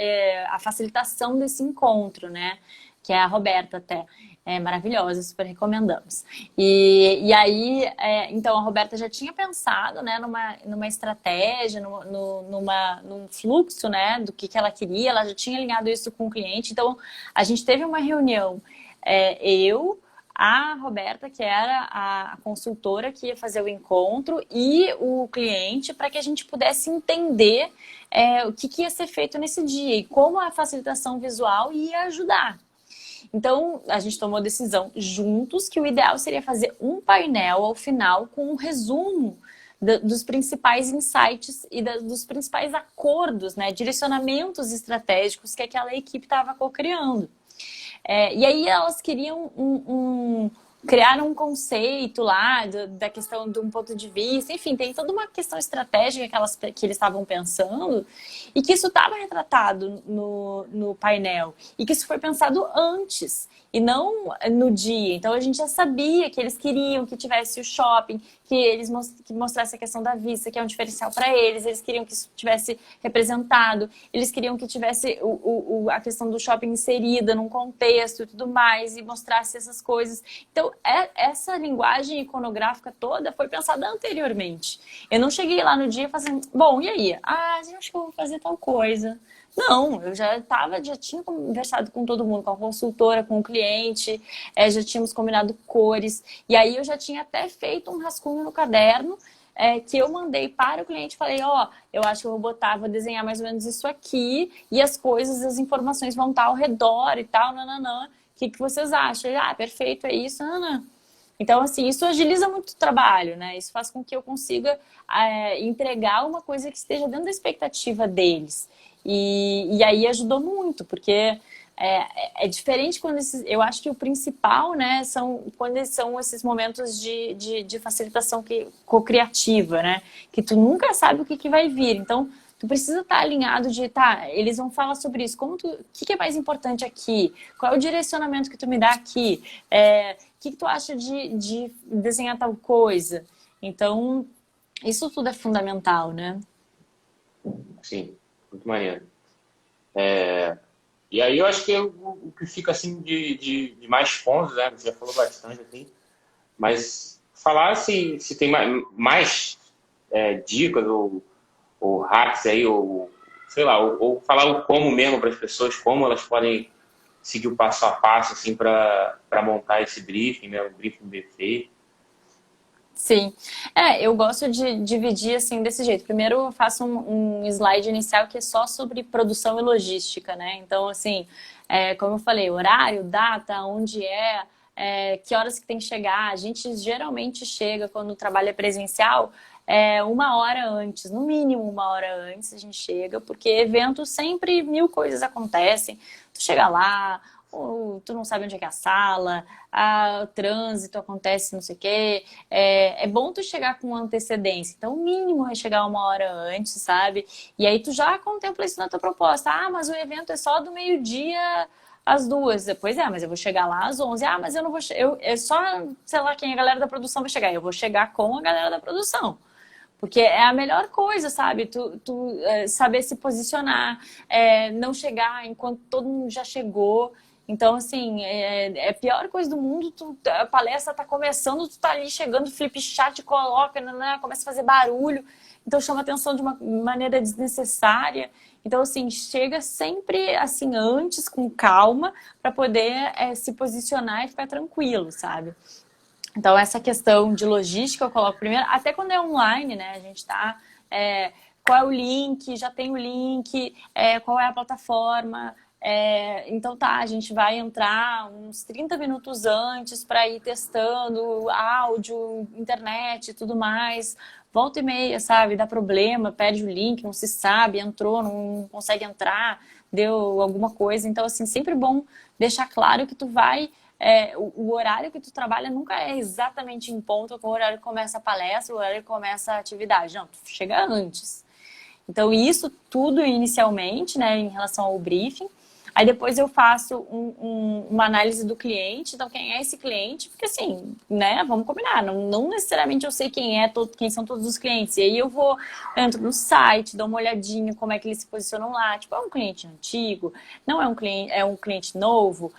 a facilitação desse encontro, né? Que é a Roberta até. É maravilhosa, super recomendamos. E aí, então a Roberta já tinha pensado, né, numa estratégia, num fluxo, né, do que ela queria, ela já tinha alinhado isso com o cliente. Então, a gente teve uma reunião, a Roberta, que era a consultora que ia fazer o encontro, e o cliente, para que a gente pudesse entender o que ia ser feito nesse dia e como a facilitação visual ia ajudar. Então, a gente tomou a decisão juntos que o ideal seria fazer um painel ao final com um resumo dos principais insights e dos principais acordos, né, direcionamentos estratégicos que aquela equipe estava co-criando. E aí elas queriam criar um conceito lá da questão de um ponto de vista, enfim, tem toda uma questão estratégica que eles estavam pensando e que isso estava retratado no painel e que isso foi pensado antes e não no dia. Então a gente já sabia que eles queriam que tivesse o shopping, que mostrasse a questão da vista, que é um diferencial para eles queriam que isso tivesse representado, eles queriam que tivesse a questão do shopping inserida num contexto e tudo mais, e mostrasse essas coisas. Então, essa linguagem iconográfica toda foi pensada anteriormente. Eu não cheguei lá no dia e falei assim, bom, e aí? Eu acho que eu vou fazer tal coisa. Não, eu já tinha conversado com todo mundo, com a consultora, com o cliente, já tínhamos combinado cores, e aí eu já tinha até feito um rascunho no caderno, que eu mandei para o cliente, falei, eu acho que eu vou desenhar mais ou menos isso aqui, e as coisas, as informações vão estar ao redor e tal, nananã. O que vocês acham? Perfeito, é isso, nananã. Então, assim, isso agiliza muito o trabalho, né? Isso faz com que eu consiga entregar uma coisa que esteja dentro da expectativa deles. E aí ajudou muito, porque é diferente quando eu acho que o principal, né, quando são esses momentos de facilitação co-criativa, né? Que tu nunca sabe o que vai vir. Então, tu precisa estar alinhado eles vão falar sobre isso. O que é mais importante aqui? Qual é o direcionamento que tu me dá aqui? O que tu acha de desenhar tal coisa? Então, isso tudo é fundamental, né? Sim, muito maneiro. E aí eu acho que o que fica assim de mais pontos, né? Você já falou bastante assim, mas falar se tem mais dicas ou hacks aí, ou sei lá, ou falar o como mesmo para as pessoas, como elas podem seguir o passo a passo assim para montar esse briefing, né? O briefing bem feito. Sim. Eu gosto de dividir assim desse jeito. Primeiro eu faço um slide inicial que é só sobre produção e logística, né? Então, assim, como eu falei, horário, data, onde que horas que tem que chegar. A gente geralmente chega, quando o trabalho é presencial, 1 hora antes, no mínimo 1 hora antes a gente chega, porque evento sempre 1000 coisas acontecem. Tu chega lá, ou tu não sabe onde é que é a sala, o trânsito acontece, não sei o quê. É bom tu chegar com antecedência. Então, o mínimo é chegar 1 hora antes, sabe? E aí tu já contempla isso na tua proposta. Ah, mas o evento é só do meio-dia às 2. Pois é, mas eu vou chegar lá às 11. Ah, mas eu não vou... É só, sei lá, quem a galera da produção vai chegar. Eu vou chegar com a galera da produção. Porque é a melhor coisa, sabe? Tu saber se posicionar, não chegar enquanto todo mundo já chegou. Então, assim, é a pior coisa do mundo. A palestra tá começando, tu tá ali chegando, flip chat, coloca, começa a fazer barulho. Então, chama atenção de uma maneira desnecessária. Então, assim, chega sempre, assim, antes, com calma, para poder se posicionar e ficar tranquilo, sabe? Então, essa questão de logística eu coloco primeiro, até quando é online, né? A gente tá... qual é o link? Já tem o link? Qual é a plataforma? Então tá, a gente vai entrar uns 30 minutos antes para ir testando áudio, internet e tudo mais. Volta e meia, sabe? Dá problema, pede o link, não se sabe, entrou, não consegue entrar, deu alguma coisa. Então, assim, sempre bom deixar claro que tu vai... o horário que tu trabalha nunca é exatamente em ponto com o horário que começa a palestra, o horário que começa a atividade. Não, tu chega antes. Então, isso tudo inicialmente, né, em relação ao briefing. Aí depois eu faço uma análise do cliente, então quem é esse cliente, porque assim, né, vamos combinar, não necessariamente eu sei quem são todos os clientes, e aí entro no site, dou uma olhadinha como é que eles se posicionam lá, tipo, é um cliente antigo, não é um cliente novo,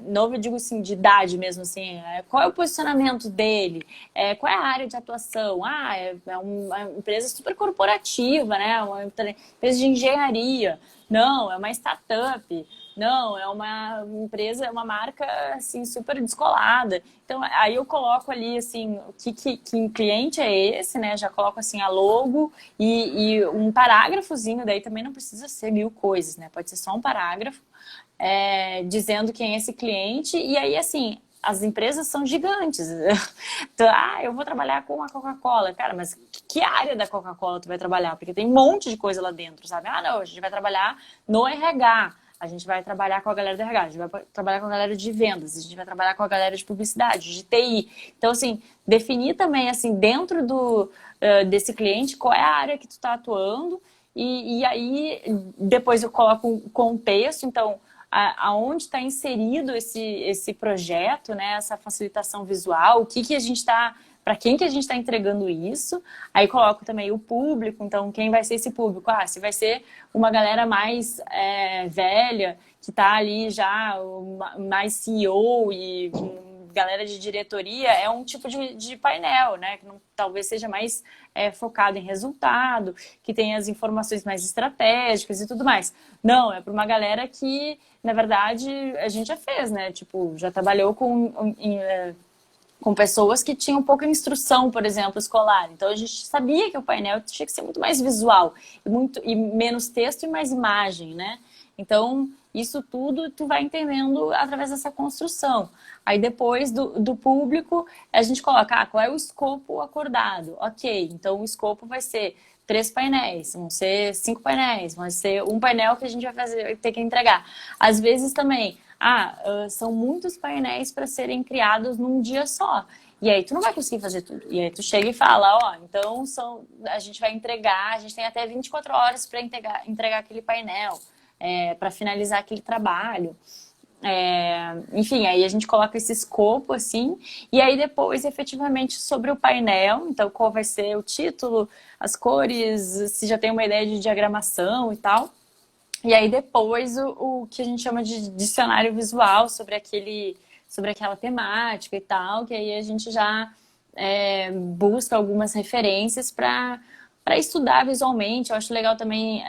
novo eu digo assim, de idade mesmo assim, qual é o posicionamento dele, qual é a área de atuação, é uma empresa super corporativa, né, uma empresa de engenharia, não, é uma startup. Não, é uma empresa, é uma marca, assim, super descolada. Então, aí eu coloco ali, assim, que cliente é esse, né? Já coloco, assim, a logo e um parágrafozinho. Daí também não precisa ser 1000 coisas, né? Pode ser só um parágrafo dizendo quem é esse cliente. E aí, assim, as empresas são gigantes. Então, eu vou trabalhar com a Coca-Cola. Cara, mas que área da Coca-Cola tu vai trabalhar? Porque tem um monte de coisa lá dentro, sabe? Não, a gente vai trabalhar no RH. A gente vai trabalhar com a galera do RH. A gente vai trabalhar com a galera de vendas. A gente vai trabalhar com a galera de publicidade, de TI. Então, assim, definir também, assim, dentro desse cliente, qual é a área que tu tá atuando. E aí, depois eu coloco um contexto. Então, aonde está inserido esse projeto, né? Essa facilitação visual, o que a gente está, para quem que a gente está entregando isso. Aí coloco também o público, então quem vai ser esse público? Se vai ser uma galera mais velha, que está ali já, mais CEO e galera de diretoria, é um tipo de painel, né? Que talvez seja mais focado em resultado, que tem as informações mais estratégicas e tudo mais. Não, é para uma galera que, na verdade, a gente já fez, né? Tipo, já trabalhou com pessoas que tinham pouca instrução, por exemplo, escolar. Então, a gente sabia que o painel tinha que ser muito mais visual, e menos texto e mais imagem, né? Então, isso tudo tu vai entendendo através dessa construção. Aí, depois do público, a gente coloca, qual é o escopo acordado? Ok, então o escopo vai ser 3 painéis, vão ser 5 painéis, vai ser um painel que a gente vai ter que entregar. Às vezes também, são muitos painéis para serem criados num dia só. E aí tu não vai conseguir fazer tudo. E aí tu chega e fala, então a gente vai entregar, a gente tem até 24 horas para entregar aquele painel, para finalizar aquele trabalho. Enfim, aí a gente coloca esse escopo assim, e aí depois efetivamente sobre o painel, então qual vai ser o título, as cores, se já tem uma ideia de diagramação e tal. E aí depois o que a gente chama de dicionário visual sobre aquela temática e tal, que aí a gente já busca algumas referências para estudar visualmente. Eu acho legal também,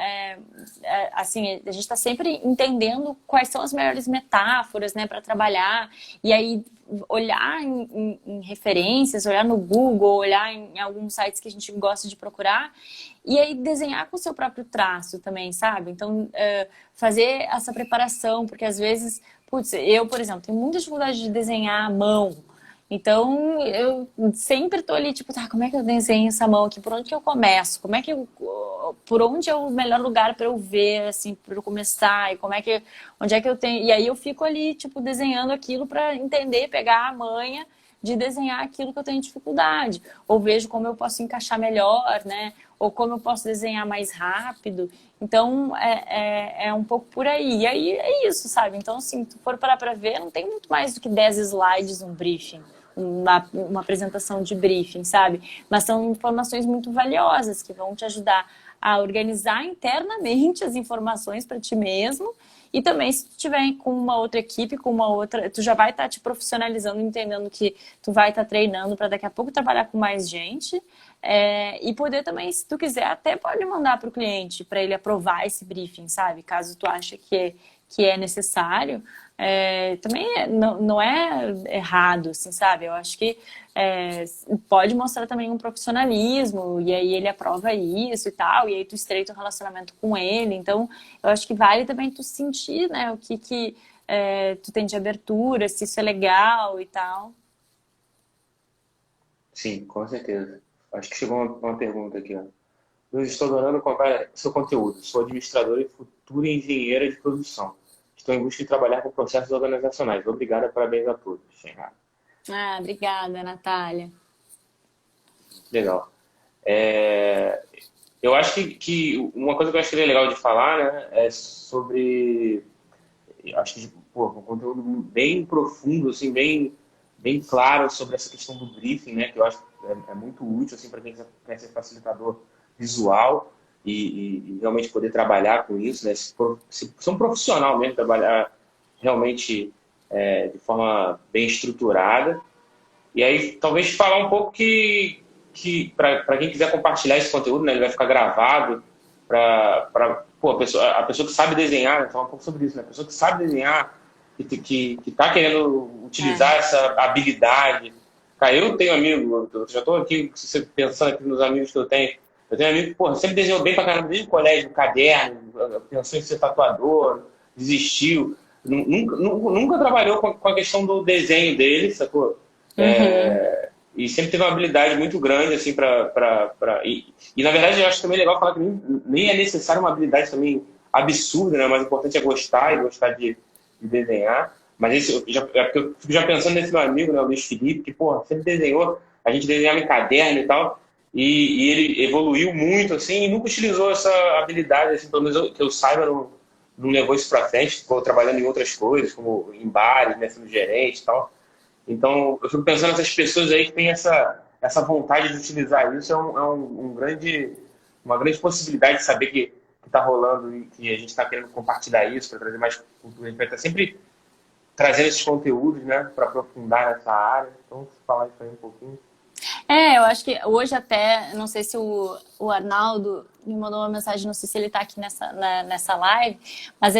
assim, a gente está sempre entendendo quais são as melhores metáforas, né, para trabalhar. E aí olhar em referências, olhar no Google, olhar em alguns sites que a gente gosta de procurar. E aí desenhar com o seu próprio traço também, sabe? Então, fazer essa preparação, porque às vezes, putz, eu, por exemplo, tenho muita dificuldade de desenhar à mão. Então, eu sempre tô ali, tipo, tá, como é que eu desenho essa mão aqui? Por onde que eu começo? Por onde é o melhor lugar para eu ver, assim, para eu começar? E onde é que eu tenho? E aí eu fico ali, tipo, desenhando aquilo para entender, pegar a manha de desenhar aquilo que eu tenho dificuldade. Ou vejo como eu posso encaixar melhor, né? Ou como eu posso desenhar mais rápido. Então, é um pouco por aí. E aí é isso, sabe? Então, assim, se tu for parar pra ver, não tem muito mais do que 10 slides, um briefing. Uma apresentação de briefing, sabe? Mas são informações muito valiosas que vão te ajudar a organizar internamente as informações para ti mesmo. E também, se tu tiver com uma outra equipe, com uma outra, tu já vai estar te profissionalizando, entendendo que tu vai estar treinando para daqui a pouco trabalhar com mais gente. E poder também, se tu quiser, até pode mandar para o cliente, para ele aprovar esse briefing, sabe? Caso tu ache que é necessário. Também não é errado, assim, sabe? Eu acho que pode mostrar também um profissionalismo, e aí ele aprova isso e tal, e aí tu estreita o relacionamento com ele. Então, eu acho que vale também tu sentir, né, o que tu tem de abertura, se isso é legal e tal. Sim, com certeza. Acho que chegou uma pergunta aqui, ó. Eu estou adorando comprar seu conteúdo. Sou administradora e futura engenheira de produção. Estou em busca de trabalhar com processos organizacionais. Obrigada, parabéns a todos. Ah, obrigada, Natália. Legal. É, eu acho que uma coisa que eu acho que é legal de falar, né, é sobre, acho que pô, um conteúdo bem profundo, assim, bem claro sobre essa questão do briefing, né, que eu acho que é muito útil assim para quem quer ser facilitador visual e realmente poder trabalhar com isso, né, se ser um profissional mesmo, trabalhar realmente de forma bem estruturada. E aí, talvez falar um pouco que para quem quiser compartilhar esse conteúdo, né, ele vai ficar gravado para a pessoa que sabe desenhar, né, falar um pouco sobre isso, né, a pessoa que sabe desenhar, que está querendo utilizar essa habilidade. Cara, eu tenho amigo, eu já estou aqui pensando aqui nos amigos que eu tenho. Eu tenho amigo que, porra, sempre desenhou bem pra caramba desde o colégio, no caderno, pensou em ser tatuador, desistiu. Nunca trabalhou com a questão do desenho dele, sacou? Uhum. E sempre teve uma habilidade muito grande, assim, e na verdade, eu acho também legal falar que nem é necessário uma habilidade também absurda, né? Mas o importante é gostar e gostar de desenhar. Mas porque eu fico já pensando nesse meu amigo, né, o Luiz Felipe, que, porra, sempre desenhou, a gente desenhava em caderno e tal, e ele evoluiu muito, assim, e nunca utilizou essa habilidade, assim, pelo menos que eu saiba, não levou isso pra frente, ficou trabalhando em outras coisas, como em bares, né, sendo gerente e tal. Então, eu fico pensando nessas pessoas aí que têm essa vontade de utilizar isso, uma grande possibilidade de saber que está rolando e que a gente está querendo compartilhar isso para trazer mais cultura. A gente vai estar sempre trazendo esses conteúdos, né, para aprofundar nessa área. Então, falar isso aí um pouquinho. Eu acho que hoje até, não sei se o Arnaldo me mandou uma mensagem, não sei se ele tá aqui nessa live, mas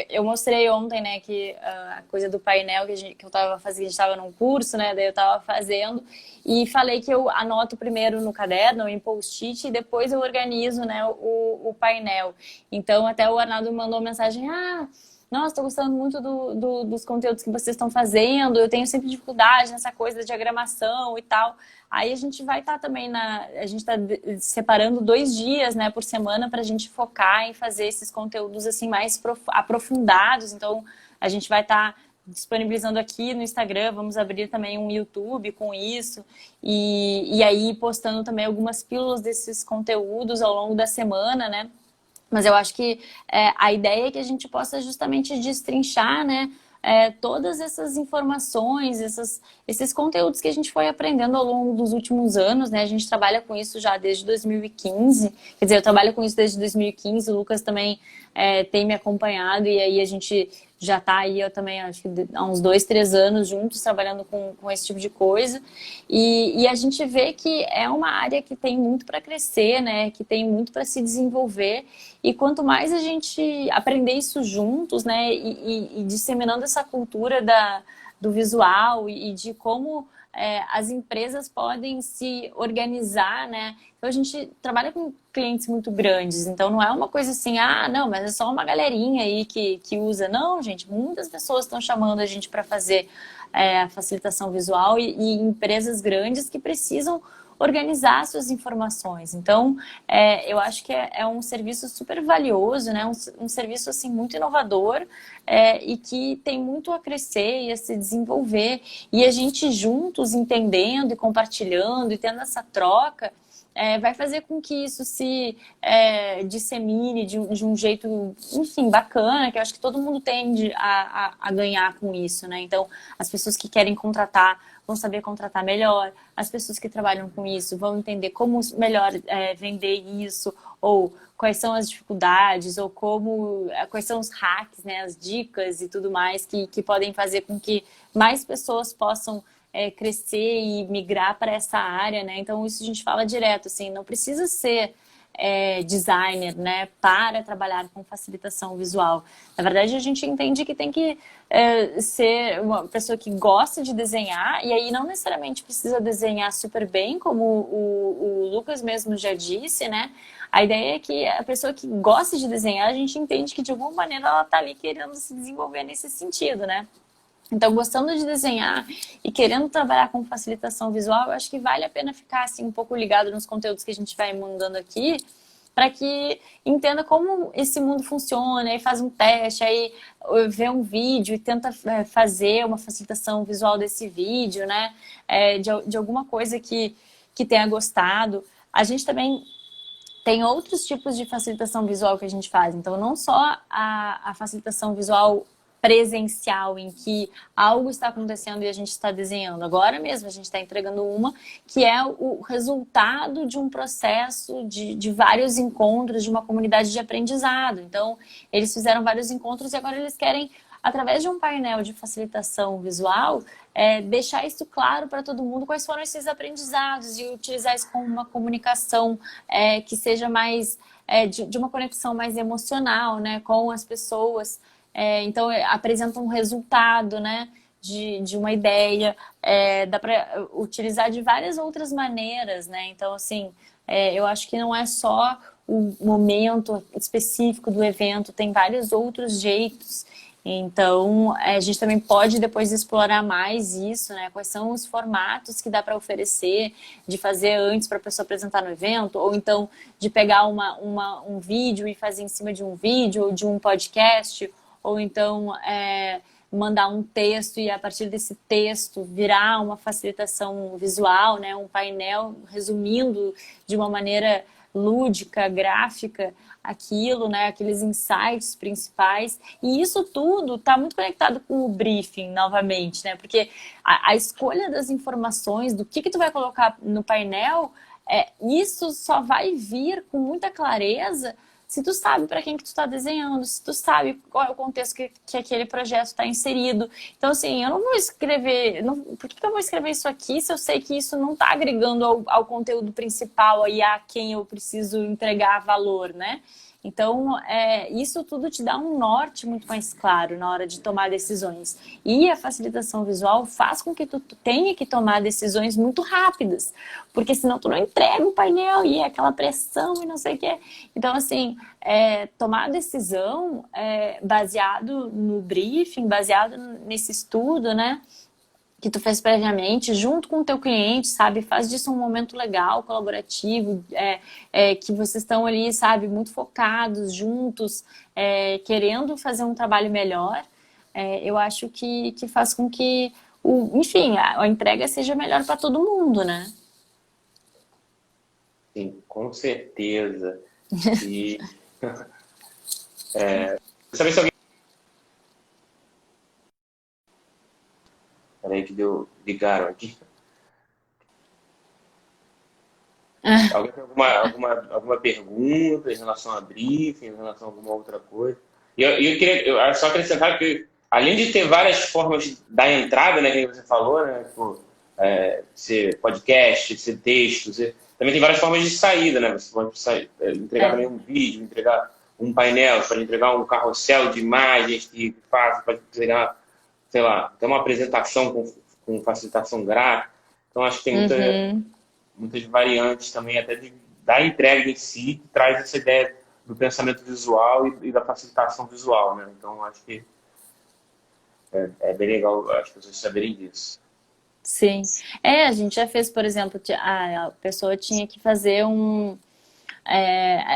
eu mostrei ontem, né, que a coisa do painel que eu tava fazendo, a gente tava num curso, né, daí eu tava fazendo, e falei que eu anoto primeiro no caderno, em post-it, e depois eu organizo, né, o painel. Então até o Arnaldo me mandou uma mensagem, nossa, estou gostando muito dos conteúdos que vocês estão fazendo, eu tenho sempre dificuldade nessa coisa da diagramação e tal. Aí a gente vai estar também a gente está separando 2 dias, né, por semana para a gente focar em fazer esses conteúdos assim mais aprofundados. Então a gente vai estar disponibilizando aqui no Instagram, vamos abrir também um YouTube com isso e aí postando também algumas pílulas desses conteúdos ao longo da semana, né? Mas eu acho que a ideia é que a gente possa justamente destrinchar, né, todas essas informações, esses conteúdos que a gente foi aprendendo ao longo dos últimos anos, né? A gente trabalha com isso já desde 2015, quer dizer, eu trabalho com isso desde 2015, o Lucas também tem me acompanhado e aí a gente já está aí, eu também acho que há uns 2, 3 anos juntos trabalhando com esse tipo de coisa e a gente vê que é uma área que tem muito para crescer, né? Que tem muito para se desenvolver e quanto mais a gente aprender isso juntos, né? E disseminando essa cultura do visual e de como as empresas podem se organizar, né? Então a gente trabalha com clientes muito grandes, então não é uma coisa assim, ah, não, mas é só uma galerinha aí que usa. Não, gente, muitas pessoas estão chamando a gente para fazer a facilitação visual e empresas grandes que precisam organizar suas informações. Então, eu acho que é um serviço super valioso, né? Um serviço assim muito inovador e que tem muito a crescer e a se desenvolver. E a gente juntos entendendo e compartilhando e tendo essa troca vai fazer com que isso se dissemine de um jeito, enfim, bacana, que eu acho que todo mundo tende a ganhar com isso, né? Então, as pessoas que querem contratar vão saber contratar melhor, as pessoas que trabalham com isso vão entender como melhor vender isso, ou quais são as dificuldades, ou quais são os hacks, né, as dicas e tudo mais que podem fazer com que mais pessoas possam crescer e migrar para essa área, né? Então isso a gente fala direto, assim, não precisa ser designer, né, para trabalhar com facilitação visual. Na verdade, a gente entende que tem que ser uma pessoa que gosta de desenhar, e aí não necessariamente precisa desenhar super bem, como o Lucas mesmo já disse, né? A ideia é que a pessoa que gosta de desenhar, a gente entende que de alguma maneira ela está ali querendo se desenvolver nesse sentido, né? Então, gostando de desenhar e querendo trabalhar com facilitação visual, eu acho que vale a pena ficar assim, um pouco ligado nos conteúdos que a gente vai mandando aqui, para que entenda como esse mundo funciona, aí faz um teste, aí vê um vídeo e tenta fazer uma facilitação visual desse vídeo, né? De alguma coisa que tenha gostado. A gente também tem outros tipos de facilitação visual que a gente faz. Então, não só a facilitação visual presencial, em que algo está acontecendo e a gente está desenhando. Agora mesmo a gente está entregando uma que é o resultado de um processo de vários encontros de uma comunidade de aprendizado. Então, eles fizeram vários encontros e agora eles querem, através de um painel de facilitação visual, deixar isso claro para todo mundo quais foram esses aprendizados e utilizar isso como uma comunicação que seja mais de uma conexão mais emocional, né, com as pessoas. Então, apresenta um resultado, né, de uma ideia, dá para utilizar de várias outras maneiras, né? Então, assim, eu acho que não é só o momento específico do evento, tem vários outros jeitos. Então, a gente também pode depois explorar mais isso, né? Quais são os formatos que dá para oferecer, de fazer antes para a pessoa apresentar no evento, ou então de pegar um vídeo e fazer em cima de um vídeo, ou de um podcast, ou então mandar um texto e a partir desse texto virar uma facilitação visual, né? Um painel resumindo de uma maneira lúdica, gráfica, aquilo, né? Aqueles insights principais. E isso tudo está muito conectado com o briefing, novamente, né? Porque a escolha das informações, do que tu vai colocar no painel, isso só vai vir com muita clareza se tu sabe para quem que tu está desenhando, se tu sabe qual é o contexto que aquele projeto está inserido. Então, assim, eu não vou escrever... por que eu vou escrever isso aqui se eu sei que isso não está agregando ao conteúdo principal e a quem eu preciso entregar valor, né? Então, isso tudo te dá um norte muito mais claro na hora de tomar decisões. E a facilitação visual faz com que tu tenha que tomar decisões muito rápidas, porque senão tu não entrega o painel e é aquela pressão e não sei o quê. Então, assim, tomar decisão baseado no briefing, baseado nesse estudo, né? Que tu fez previamente, junto com o teu cliente, sabe? Faz disso um momento legal, colaborativo, que vocês estão ali, sabe? Muito focados, juntos, querendo fazer um trabalho melhor. Eu acho que faz com que, enfim, a entrega seja melhor para todo mundo, né? Sim, com certeza. E saber se alguém Peraí que ligaram aqui. Alguém tem alguma pergunta em relação a briefing, em relação a alguma outra coisa? E eu queria só acrescentar que, além de ter várias formas da entrada, né, que você falou, né, tipo, ser podcast, ser texto, também tem várias formas de saída, né? Você pode entregar também um vídeo, entregar um painel, pode entregar um carrossel de imagens que faz, pode entregar, sei lá, até uma apresentação com facilitação gráfica. Então, acho que tem muitas variantes também, até da entrega em si, que traz essa ideia do pensamento visual e da facilitação visual, né? Então, acho que é bem legal as pessoas saberem disso. Sim. A gente já fez, por exemplo, a pessoa tinha que fazer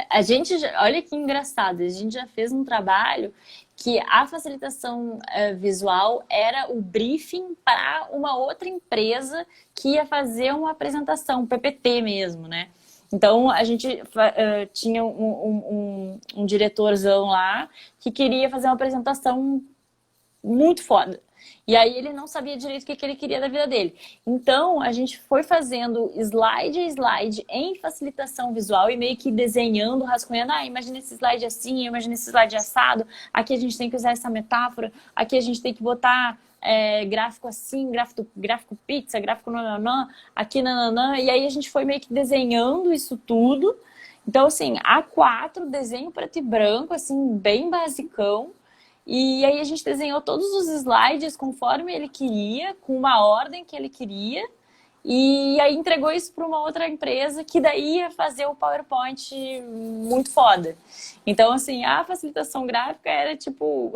a gente, olha que engraçado, a gente já fez um trabalho que a facilitação visual era o briefing para uma outra empresa que ia fazer uma apresentação, PPT mesmo, né? Então, a gente tinha um diretorzão lá que queria fazer uma apresentação muito foda. E aí ele não sabia direito o que ele queria da vida dele. Então, a gente foi fazendo slide a slide em facilitação visual e meio que desenhando, rascunhando. Imagina esse slide assim, imagina esse slide assado. Aqui a gente tem que usar essa metáfora. Aqui a gente tem que botar gráfico assim, gráfico pizza, gráfico nananã, aqui nananã. E aí a gente foi meio que desenhando isso tudo. Então, assim, A4, desenho preto e branco, assim, bem basicão. E aí a gente desenhou todos os slides conforme ele queria, com uma ordem que ele queria, e aí entregou isso para uma outra empresa que daí ia fazer o PowerPoint muito foda. Então, assim, a facilitação gráfica era tipo...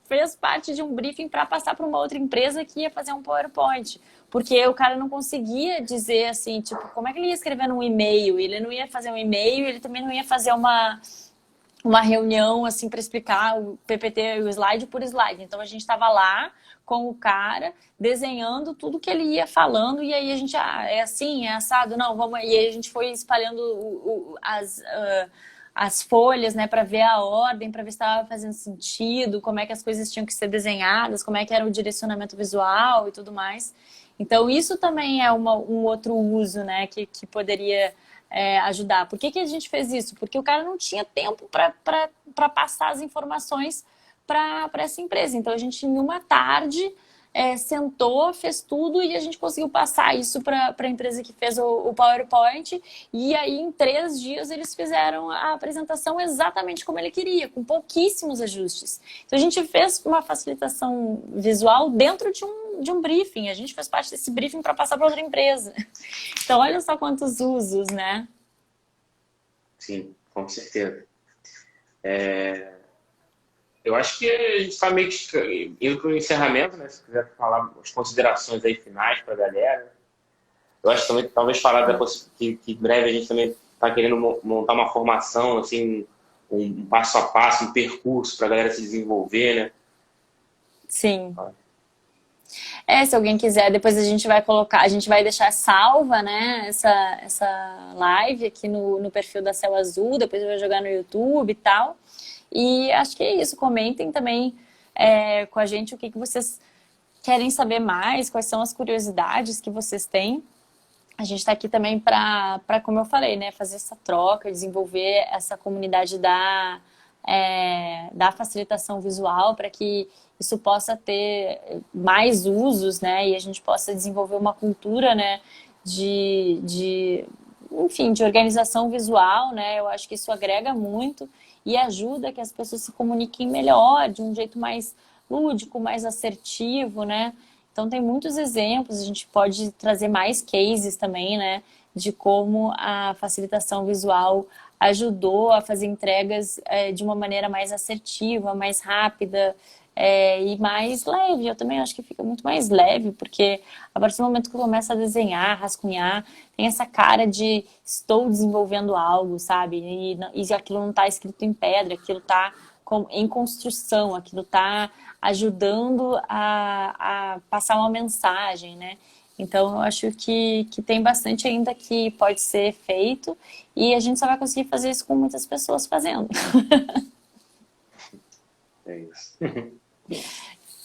fez parte de um briefing para passar para uma outra empresa que ia fazer um PowerPoint. Porque o cara não conseguia dizer assim, tipo, como é que ele ia escrever num e-mail? Ele não ia fazer um e-mail, ele também não ia fazer uma reunião assim para explicar o PPT e o slide por slide. Então a gente estava lá com o cara desenhando tudo que ele ia falando e aí a gente é assim, é assado, não, vamos. E aí a gente foi espalhando as folhas, né, para ver a ordem, para ver se estava fazendo sentido, como é que as coisas tinham que ser desenhadas, como é que era o direcionamento visual e tudo mais. Então isso também é um outro uso, né, que poderia ajudar. Por que a gente fez isso? Porque o cara não tinha tempo para passar as informações para essa empresa. Então, a gente, em uma tarde, sentou, fez tudo e a gente conseguiu passar isso para a empresa que fez o PowerPoint. E aí, em 3 dias, eles fizeram a apresentação exatamente como ele queria, com pouquíssimos ajustes. Então, a gente fez uma facilitação visual dentro de um briefing. A gente fez parte desse briefing para passar para outra empresa. Então, olha só quantos usos, né? Sim, com certeza. Eu acho que a gente está meio que indo para o encerramento, né? Se quiser falar as considerações aí finais para a galera. Eu acho que também, talvez falar que em breve a gente também está querendo montar uma formação, assim, um passo a passo, um percurso para a galera se desenvolver, né? Sim. Se alguém quiser, depois a gente vai colocar, a gente vai deixar salva, né, essa live aqui no perfil da Céu Azul, depois eu vou jogar no YouTube e tal. E acho que é isso, comentem também com a gente o que vocês querem saber mais, quais são as curiosidades que vocês têm. A gente está aqui também para, como eu falei, né, fazer essa troca, desenvolver essa comunidade da facilitação visual para que isso possa ter mais usos, né, e a gente possa desenvolver uma cultura, né, enfim, de organização visual, né, eu acho que isso agrega muito e ajuda que as pessoas se comuniquem melhor, de um jeito mais lúdico, mais assertivo, né. Então tem muitos exemplos, a gente pode trazer mais cases também, né, de como a facilitação visual ajudou a fazer entregas de uma maneira mais assertiva, mais rápida e mais leve. Eu também acho que fica muito mais leve, porque a partir do momento que eu começo a desenhar, rascunhar, tem essa cara de estou desenvolvendo algo, sabe? E aquilo não está escrito em pedra, aquilo está em construção, aquilo está ajudando a passar uma mensagem, né? Então, eu acho que tem bastante ainda que pode ser feito e a gente só vai conseguir fazer isso com muitas pessoas fazendo. É isso.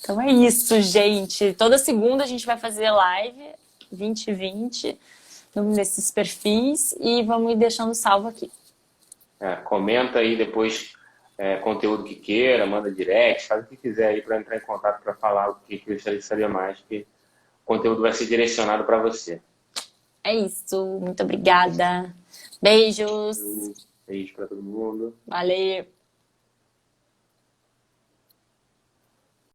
Então é isso, gente. Toda segunda a gente vai fazer live 2020 nesses perfis e vamos ir deixando salvo aqui. Comenta aí depois conteúdo que queira, manda direct, faz o que quiser aí para entrar em contato para falar o que gostaria de saber mais, que o conteúdo vai ser direcionado para você. É isso. Muito obrigada. Beijos. Beijo para todo mundo. Valeu.